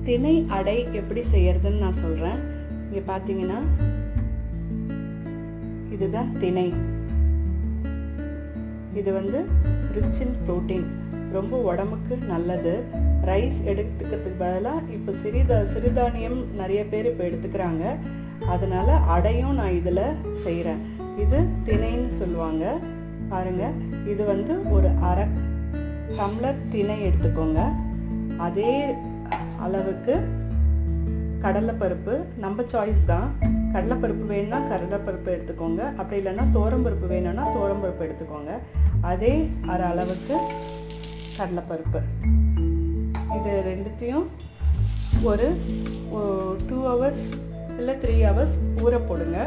திணை அடை எப்படி செய்யறதுன்னு நான் சொல்கிறேன். இங்கே பார்த்தீங்கன்னா இதுதான் திணை. இது ரிச் இன் ப்ரோட்டீன், ரொம்ப உடம்புக்கு நல்லது. ரைஸ் எடுத்துக்கிறதுக்கு பதிலாக இப்போ சிறுதானியம் நிறைய பேர் இப்போ எடுத்துக்கிறாங்க. அதனால் அடையும் நான் இதில் செய்கிறேன். இது திணைன்னு சொல்லுவாங்க. பாருங்கள், இது ஒரு அரை டம்ளர் திணை எடுத்துக்கோங்க. அதே அளவுக்கு கடலைப்பருப்பு, நம்ம சாய்ஸ் தான். கடலைப்பருப்பு வேணும்னா கடலைப்பருப்பு எடுத்துக்கோங்க, அப்படி இல்லைன்னா துவரம்பருப்பு வேணும்னா துவரம்பருப்பு எடுத்துக்கோங்க. அதே அரை அளவுக்கு கடலைப்பருப்பு. இது ரெண்டுத்தையும் ஒரு 2 hours இல்லை 3 hours ஊற போடுங்க.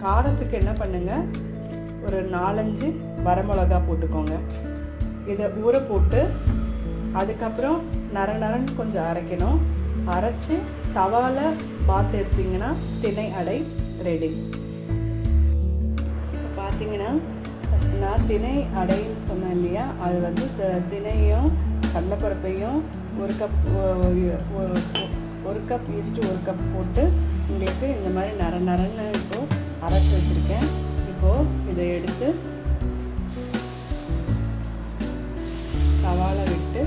காரத்துக்கு என்ன பண்ணுங்க, ஒரு 4-5 வரமிளகா போட்டுக்கோங்க. இதை ஊற போட்டு அதுக்கப்புறம் நரன்னு கொஞ்சம் அரைக்கணும். அரைச்சி தவால பார்த்து எடுத்தீங்கன்னா திணை அடை ரெடி. இப்போ பார்த்தீங்கன்னா நான் திணை அடைன்னு சொன்னேன் இல்லையா, அது திணையும் கடலைப்பருப்பையும் 1 கப் ஈஸ்ட்டு 1 கப் போட்டு உங்களுக்கு இந்த மாதிரி நரன்னு இப்போது அரைச்சி வச்சுருக்கேன். இப்போது இதை எடுத்து தவால விட்டு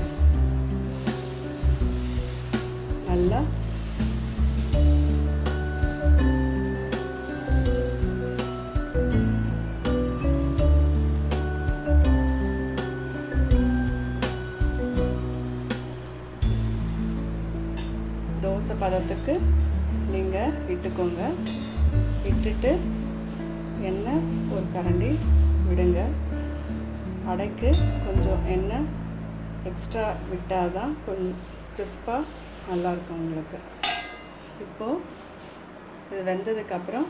நல்லா தோசை பதத்துக்கு நீங்கள் இட்டுக்கோங்க. இட்டுட்டு எண்ணெய் ஒரு கரண்டி விடுங்க. அடைக்கு கொஞ்சம் எண்ணெய் எக்ஸ்ட்ரா விட்டால் தான் கொஞ்சம் கிறிஸ்பாக நல்லாயிருக்கும் உங்களுக்கு. இப்போது இது வெந்ததுக்கப்புறம்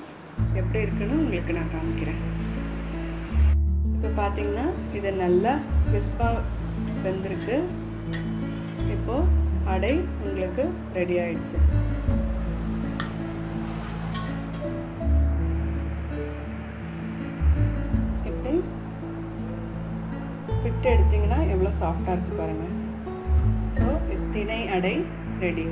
எப்படி இருக்குன்னு உங்களுக்கு நான் காமிக்கிறேன். இப்போ பார்த்தீங்கன்னா இது நல்லா கிறிஸ்பாக வெந்திருக்கு. இப்போது அடை உங்களுக்கு ரெடி ஆயிடுச்சு. இப்படி பிட்டு எடுத்தீங்கன்னா எவ்வளோ சாஃப்டாக இருக்குது பாருங்கள். ஸோ திணை அடை ரெடி.